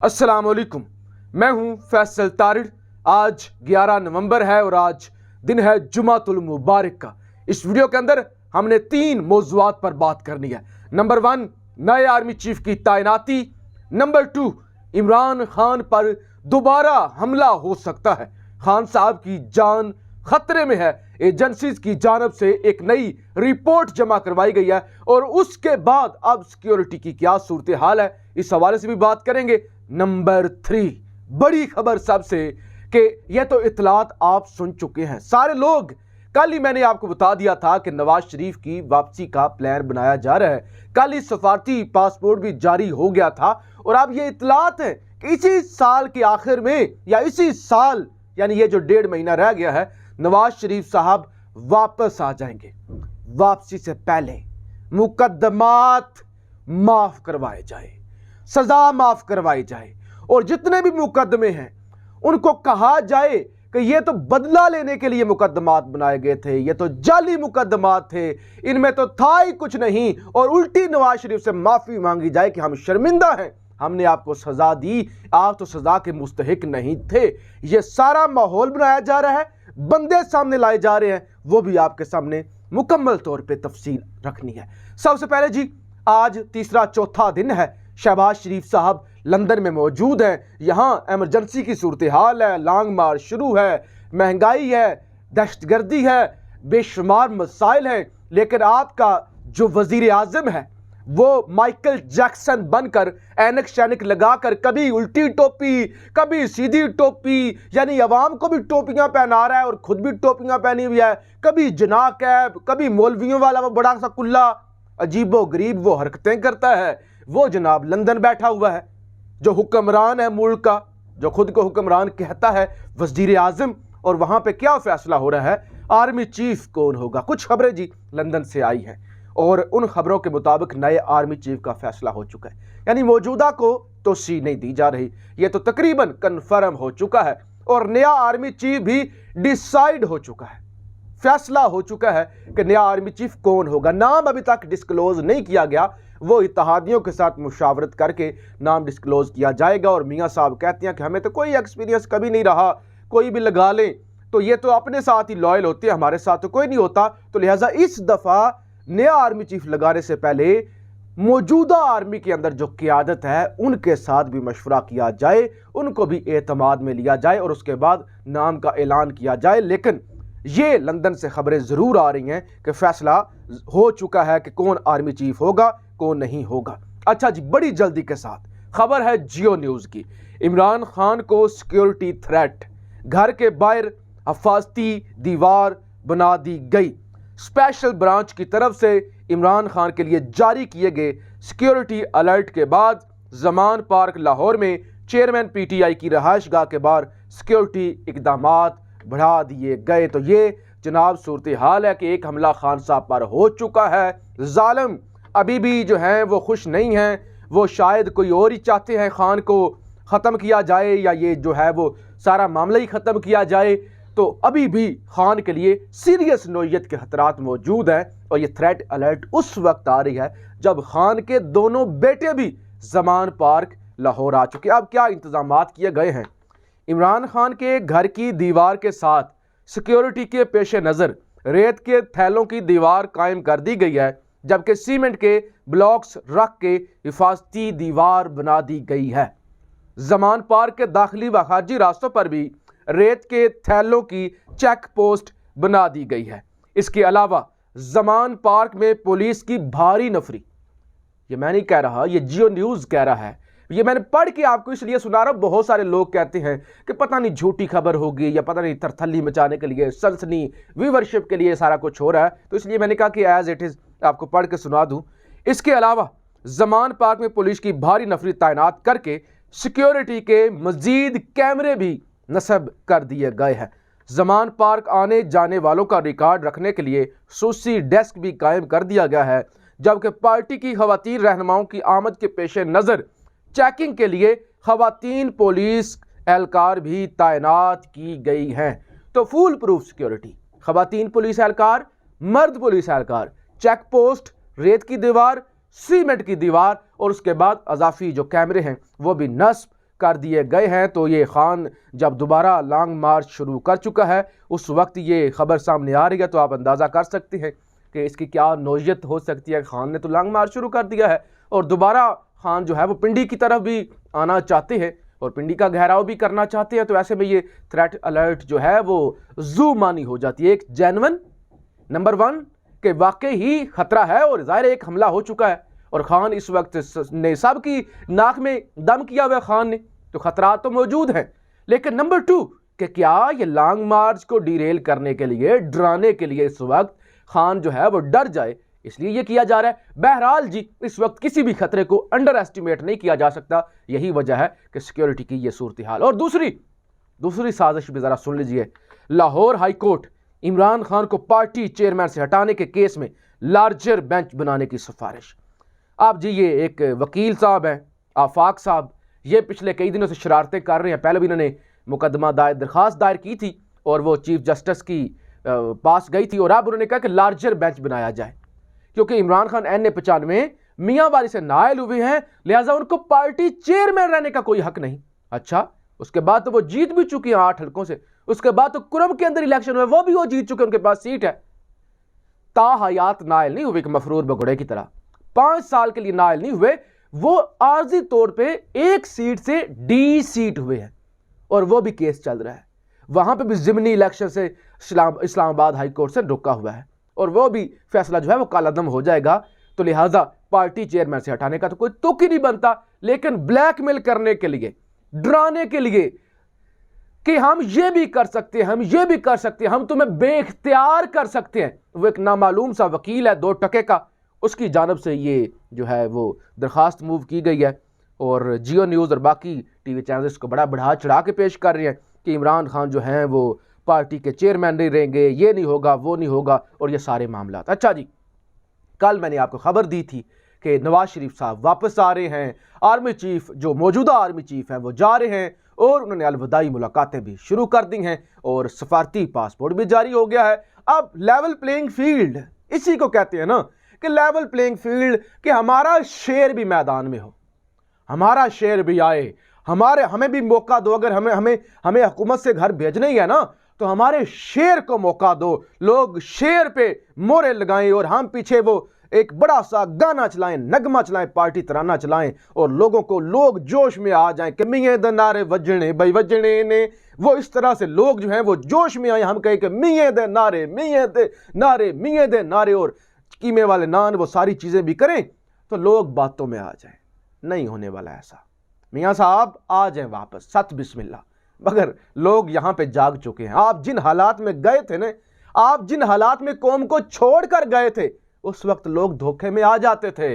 अस्सलाम वालेकुम। मैं हूं फैसल तारिड़। आज 11 नवंबर है और आज दिन है जुमातुल मुबारक का। इस वीडियो के अंदर हमने 3 मौज़ूआत पर बात करनी है। नंबर 1, नए आर्मी चीफ की तैनाती। नंबर 2, इमरान खान पर दोबारा हमला हो सकता है। खान साहब की जान खतरे में है। एजेंसीज की जानब से एक नई रिपोर्ट जमा करवाई गई है और उसके बाद अब सिक्योरिटी की क्या सूरत हाल है, इस हवाले से भी बात करेंगे। नंबर 3, बड़ी खबर सबसे कि यह तो इतलात आप सुन चुके हैं सारे लोग। कल ही मैंने आपको बता दिया था कि नवाज शरीफ की वापसी का प्लान बनाया जा रहा है। कल ही सफारती पासपोर्ट भी जारी हो गया था और अब ये इतलात है कि इसी साल के आखिर में या इसी साल, यानी ये जो 1.5 महीना रह गया है, नवाज शरीफ साहब वापस आ जाएंगे। वापसी से पहले मुकद्दमात माफ करवाए जाए, सजा माफ करवाई जाए और जितने भी मुकदमे हैं उनको कहा जाए कि ये तो बदला लेने के लिए मुकदमात बनाए गए थे, ये तो जाली मुकदमात थे, इनमें तो था ही कुछ नहीं, और उल्टी नवाज शरीफ से माफी मांगी जाए कि हम शर्मिंदा हैं, हमने आपको सजा दी, आप तो सजा के मुस्तहिक नहीं थे। ये सारा माहौल बनाया जा रहा है, बंदे सामने लाए जा रहे हैं, वो भी आपके सामने मुकम्मल तौर पे तफसील रखनी है। सबसे पहले जी, आज तीसरा चौथा दिन है, शहबाज शरीफ साहब लंदन में मौजूद हैं। यहाँ एमरजेंसी की सूरत हाल है, लॉन्ग मार्च शुरू है, महंगाई है, दहशतगर्दी है, बेशुमार मसाइल हैं, लेकिन आपका जो वजीर आजम है वो माइकल जैक्सन बनकर ऐनक शैनक लगाकर कभी उल्टी टोपी कभी सीधी टोपी, यानी अवाम को भी टोपियां पहना रहा है और खुद भी टोपियां पहनी हुई है, कभी जना कैब, कभी मौलवियों वाला वो बड़ा सा कुल्ला, अजीबो गरीब वो हरकतें करता है। वो जनाब लंदन बैठा हुआ है, जो हुक्मरान है मुल्क का, जो खुद को हुक्मरान कहता है, वजीर आजम, और वहां पे क्या फैसला हो रहा है, आर्मी चीफ कौन होगा। कुछ खबरें जी लंदन से आई हैं और उन खबरों के मुताबिक नए आर्मी चीफ का फैसला हो चुका है, यानी मौजूदा को तोसी नहीं दी जा रही, यह तो तकरीबन कन्फर्म हो चुका है और नया आर्मी चीफ भी डिसाइड हो चुका है, फैसला हो चुका है कि नया आर्मी चीफ कौन होगा। नाम अभी तक डिस्क्लोज नहीं किया गया, वो इत्तेहादियों के साथ मुशावरत करके नाम डिस्क्लोज किया जाएगा। और मियाँ साहब कहते हैं कि हमें तो कोई एक्सपीरियंस कभी नहीं रहा, कोई भी लगा लें तो ये तो अपने साथ ही लॉयल होते हैं, हमारे साथ तो कोई नहीं होता, तो लिहाजा इस दफ़ा नया आर्मी चीफ लगाने से पहले मौजूदा आर्मी के अंदर जो क़ियादत है उनके साथ भी मशवरा किया जाए, उनको भी एतमाद में लिया जाए और उसके बाद नाम का ऐलान किया जाए। लेकिन ये लंदन से खबरें ज़रूर आ रही हैं कि फैसला हो चुका है कि कौन आर्मी चीफ होगा, कौन नहीं होगा। अच्छा जी, बड़ी जल्दी के साथ खबर है जियो न्यूज़ की। इमरान खान को सिक्योरिटी थ्रेट, घर के बाहर हिफाजती दीवार बना दी गई। स्पेशल ब्रांच की तरफ से इमरान खान के लिए जारी किए गए सिक्योरिटी अलर्ट के बाद जमान पार्क लाहौर में चेयरमैन पीटीआई की रहायश गाह के बाहर सिक्योरिटी इकदामात बढ़ा दिए गए। तो ये जनाब सूरत हाल है कि एक हमला खान साहब पर हो चुका है। जालिम अभी भी जो हैं वो खुश नहीं हैं, वो शायद कोई और ही चाहते हैं खान को ख़त्म किया जाए या ये जो है वो सारा मामला ही ख़त्म किया जाए। तो अभी भी खान के लिए सीरियस नोयत के खतरात मौजूद हैं और ये थ्रेट अलर्ट उस वक्त आ रही है जब खान के दोनों बेटे भी जमान पार्क लाहौर आ चुके। अब क्या इंतजामात किए गए हैं, इमरान खान के घर की दीवार के साथ सिक्योरिटी के पेश नज़र रेत के थैलों की दीवार कायम कर दी गई है, जबकि सीमेंट के ब्लॉक्स रख के हिफाजती दीवार बना दी गई है। जमान पार्क के दाखिली व खारजी रास्तों पर भी रेत के थैलों की चेक पोस्ट बना दी गई है। इसके अलावा जमान पार्क में पुलिस की भारी नफरी, ये मैं नहीं कह रहा, ये जियो न्यूज़ कह रहा है, ये मैंने पढ़ के आपको इसलिए सुना रहा हूं। बहुत सारे लोग कहते हैं कि पता नहीं झूठी खबर होगी या पता नहीं तरथल्ली मचाने के लिए, सनसनी व्यूवरशिप के लिए सारा कुछ हो रहा है, तो इसलिए मैंने कहा कि एज इट इज़ आपको पढ़ के सुना दूं। इसके अलावा जमान पार्क में पुलिस की भारी नफरी तैनात करके सिक्योरिटी के मजीद कैमरे भी नस्ब कर दिए गए हैं। जमान पार्क आने जाने वालों का रिकॉर्ड रखने के लिए सूसी डेस्क भी कायम कर दिया गया है, जबकि पार्टी की खवातीन रहनुमाओं की आमद के पेश नज़र चेकिंग के लिए खवातीन पुलिस एहलकार भी तैनात की गई हैं। तो फुल प्रूफ सिक्योरिटी, खवातीन पुलिस एहलकार, मर्द पुलिस एहलकार, चेक पोस्ट, रेत की दीवार, सीमेंट की दीवार और उसके बाद अजाफी जो कैमरे हैं वो भी नस्ब कर दिए गए हैं। तो ये खान जब दोबारा लॉन्ग मार्च शुरू कर चुका है उस वक्त ये खबर सामने आ रही है, तो आप अंदाज़ा कर सकते हैं कि इसकी क्या नौयत हो सकती है। खान ने तो लॉन्ग मार्च शुरू कर दिया है और दोबारा खान जो है वो पिंडी की तरफ भी आना चाहते हैं और पिंडी का घेराव भी करना चाहते हैं। तो ऐसे में ये थ्रेट अलर्ट जो है वो जू मानी हो जाती है, एक जेन्युइन नंबर 1 के वाकई ही खतरा है और ज़ाहिर एक हमला हो चुका है और खान इस वक्त ने सब की नाक में दम किया हुआ खान ने, तो खतरा तो मौजूद है। लेकिन नंबर 2 कि क्या ये लॉन्ग मार्च को डिरेल करने के लिए, डराने के लिए इस वक्त खान जो है वो डर जाए, इसलिए ये किया जा रहा है। बहरहाल जी, इस वक्त किसी भी खतरे को अंडर एस्टिमेट नहीं किया जा सकता, यही वजह है कि सिक्योरिटी की ये सूरत हाल। और दूसरी साजिश भी जरा सुन लीजिए। लाहौर हाई कोर्ट इमरान खान को पार्टी चेयरमैन से हटाने के केस में लार्जर बेंच बनाने की सिफारिश। आप जी, ये एक वकील साहब हैं आफाक साहब, ये पिछले कई दिनों से शरारतें कर रहे हैं। पहले भी इन्होंने मुकदमा दरखास्त दायर की थी और वो चीफ जस्टिस की पास गई थी और अब उन्होंने कहा कि लार्जर बेंच बनाया जाए क्योंकि इमरान खान NA-95 मियाँ वाली से नायल हुए हैं, लिहाजा उनको पार्टी चेयरमैन रहने का कोई हक नहीं। अच्छा, उसके बाद तो वो जीत भी चुकी हैं 8 हल्कों से, उसके बाद तो कुरम के अंदर इलेक्शन हुए, वो भी वो जीत चुके, उनके पास सीट है। ताहयात नायल नहीं हुए कि मफरूर बगुड़े की तरह 5 साल के लिए नायल नहीं हुए, वो आर्जी तौर पे 1 सीट से D सीट हुए हैं और वो भी केस चल रहा है। वहां पे भी जिमनी इलेक्शन से इस्लामाबाद हाई कोर्ट से रुका हुआ है और वो भी फैसला जो है वो कालादम हो जाएगा। तो लिहाजा पार्टी चेयरमैन से हटाने का तो कोई तुक ही नहीं बनता, लेकिन ब्लैकमेल करने के लिए, डराने के लिए कि हम ये भी कर सकते हैं, हम ये भी कर सकते हैं, हम तुम्हें बेख्तियार कर सकते हैं। वो एक नामालूम सा वकील है 2 टके का, उसकी जानब से ये जो है वो दरखास्त मूव की गई है और जियो न्यूज़ और बाकी टीवी चैनल इसको बड़ा बढ़ा चढ़ा के पेश कर रहे हैं कि इमरान खान जो हैं वो पार्टी के चेयरमैन नहीं रहेंगे, ये नहीं होगा, वो नहीं होगा और ये सारे मामला। अच्छा जी, कल मैंने आपको खबर दी थी कि नवाज शरीफ साहब वापस आ रहे हैं, आर्मी चीफ जो मौजूदा आर्मी चीफ हैं वो जा रहे हैं और उन्होंने अलविदाई मुलाकातें भी शुरू कर दी हैं और सफारती पासपोर्ट भी जारी हो गया है। अब लेवल प्लेइंग फील्ड, इसी को कहते हैं ना कि लेवल प्लेइंग फील्ड, कि हमारा शेर भी मैदान में हो, हमारा शेर भी आए, हमें भी मौका दो। अगर हमें हुकूमत से घर भेजने ही है ना तो हमारे शेर को मौका दो, लोग शेर पे मोहरे लगाएं और हम पीछे वो एक बड़ा सा गाना चलाएं, नगमा चलाएं, पार्टी तराना चलाएं और लोग जोश में आ जाएं कि मियां दे नारे वजने भाई वजने ने। वो इस तरह से लोग जो हैं वो जोश में आए, हम कहें कि मियां दे नारे, मियां दे नारे, मियां दे नारे और कीमे वाले नान, वो सारी चीजें भी करें तो लोग बातों में आ जाएं। नहीं होने वाला ऐसा। मियां साहब आ जाएं वापस, सत बिस्मिल्लाह। मगर लोग यहां पे जाग चुके हैं। आप जिन हालात में गए थे ना, आप जिन हालात में कौम को छोड़कर गए थे, उस वक्त लोग धोखे में आ जाते थे,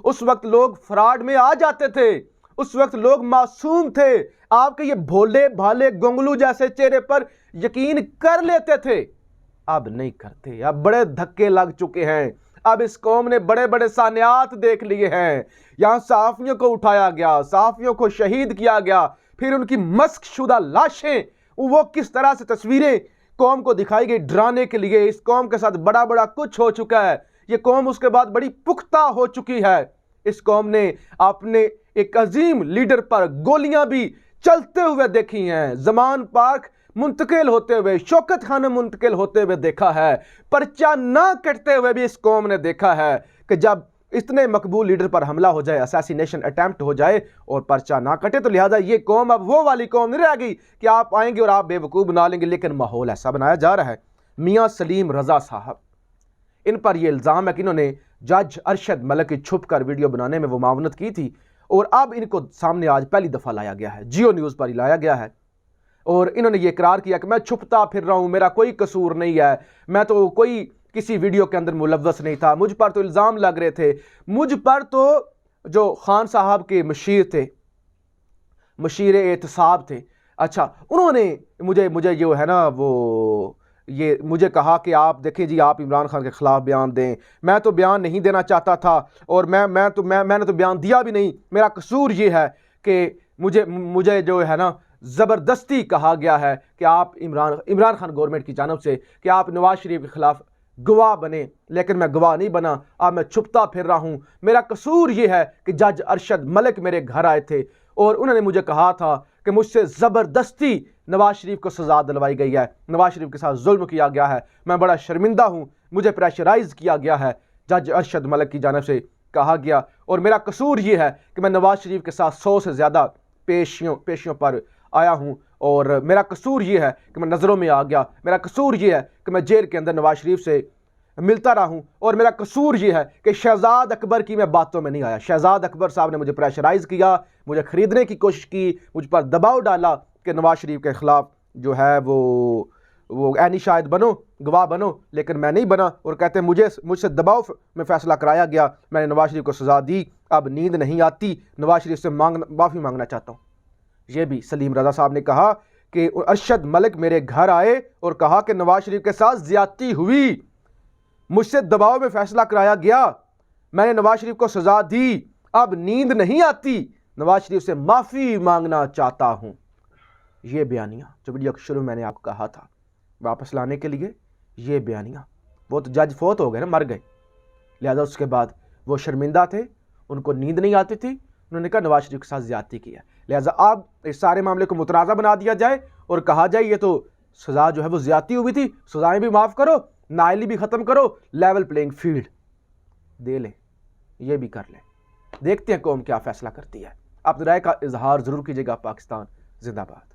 उस वक्त लोग फ्रॉड में आ जाते थे, उस वक्त लोग मासूम थे, आपके ये भोले भाले गोंगलू जैसे चेहरे पर यकीन कर लेते थे। अब नहीं करते, अब बड़े धक्के लग चुके हैं। अब इस कौम ने बड़े बड़े सानियात देख लिए हैं। यहां सहाफियों को उठाया गया, सहाफियों को शहीद किया गया, फिर उनकी मस्क शुदा लाशें, वो किस तरह से तस्वीरें कौम को दिखाई गई डराने के लिए। इस कौम के साथ बड़ा बड़ा कुछ हो चुका है। ये कौम उसके बाद बड़ी पुख्ता हो चुकी है। इस कौम ने अपने एक अजीम लीडर पर गोलियां भी चलते हुए देखी हैं, जमान पार्क मुंतकिल होते हुए, शौकत खाना मुंतकिल होते हुए देखा है, पर्चा ना कटते हुए भी इस कौम ने देखा है कि जब इतने मकबूल लीडर पर हमला हो जाए, असैसिनेशन अटेम्प्ट हो जाए और पर्चा ना कटे, तो लिहाजा ये कौम अब वो वाली कौम नहीं रह गई कि आप आएंगे और आप बेवकूफ़ बना लेंगे। लेकिन माहौल ऐसा बनाया जा रहा है। मियाँ सलीम रजा साहब, इन पर यह इल्ज़ाम है कि इन्होंने जज अरशद मलिक की छुप कर वीडियो बनाने में वो मावनत की थी और अब इनको सामने आज पहली दफ़ा लाया गया है, जियो न्यूज़ पर ही लाया गया है और इन्होंने ये इकरार किया कि मैं छुपता फिर रहा हूँ, मेरा कोई कसूर नहीं है, मैं तो कोई किसी वीडियो के अंदर मुलव्वस नहीं था, मुझ पर तो इल्ज़ाम लग रहे थे, मुझ पर तो जो खान साहब के मशीर थे, मशीर एहतसाब थे, अच्छा उन्होंने मुझे जो है ना वो ये मुझे कहा कि आप देखें जी, आप इमरान खान के ख़िलाफ़ बयान दें। मैं तो बयान नहीं देना चाहता था और मैंने तो बयान दिया भी नहीं। मेरा कसूर ये है कि मुझे जो है ना ज़बरदस्ती कहा गया है कि आप इमरान खान गवर्नमेंट की जानब से कि आप नवाज शरीफ के ख़िलाफ़ गवाह बने, लेकिन मैं गवाह नहीं बना, अब मैं छुपता फिर रहा हूँ। मेरा कसूर ये है कि जज अरशद मलिक मेरे घर आए थे और उन्होंने मुझे कहा था कि मुझसे ज़बरदस्ती नवाज शरीफ को सज़ा दिलवाई गई है, नवाज शरीफ के साथ जुल्म किया गया है, मैं बड़ा शर्मिंदा हूँ, मुझे प्रेशराइज़ किया गया है। जज अरशद मलिक की जानिब से कहा गया और मेरा कसूर ये है कि मैं नवाज शरीफ के साथ 100 से ज़्यादा पेशियों पर आया हूँ और मेरा कसूर ये है कि मैं नज़रों में आ गया, मेरा कसूर ये है कि मैं जेल के अंदर नवाज शरीफ से मिलता रहा हूँ और मेरा कसूर ये है कि शहजाद अकबर की मैं बातों में नहीं आया। शहजाद अकबर साहब ने मुझे प्रेशराइज़ किया, मुझे ख़रीदने की कोशिश की, मुझ पर दबाव डाला कि नवाज शरीफ के ख़िलाफ़ जो है वो ऐनी शाहिद बनो, गवाह बनो, लेकिन मैं नहीं बना और कहते हैं मुझसे दबाव में फ़ैसला कराया गया, मैंने नवाज शरीफ को सज़ा दी, अब नींद नहीं आती, नवाज शरीफ से माफ़ी मांगना चाहता हूँ। ये भी सलीम रज़ा साहब ने कहा कि अरशद मलिक मेरे घर आए और कहा कि नवाज शरीफ के साथ ज़्यादती हुई, मुझसे दबाव में फ़ैसला कराया गया, मैंने नवाज शरीफ को सज़ा दी, अब नींद नहीं आती, नवाज शरीफ से माफ़ी मांगना चाहता हूँ। ये बयानियाँ जो वीडियो के शुरू में मैंने आपको कहा था वापस लाने के लिए, ये बयानियाँ, वो तो जज फोत हो गए ना, मर गए, लिहाजा उसके बाद वो शर्मिंदा थे, उनको नींद नहीं आती थी, उन्होंने कहा नवाज शरीफ के साथ ज़्यादती किया, लिहाजा अब इस सारे मामले को मुतनाज़ा बना दिया जाए और कहा जाए ये तो सज़ा जो है वो ज़्यादती हुई थी, सज़ाएँ भी माफ़ करो, नाइली भी ख़त्म करो, लेवल प्लेइंग फील्ड दे लें, ये भी कर लें। देखते हैं कौम क्या फ़ैसला करती है। अपनी राय का इजहार ज़रूर कीजिएगा। पाकिस्तान जिंदाबाद।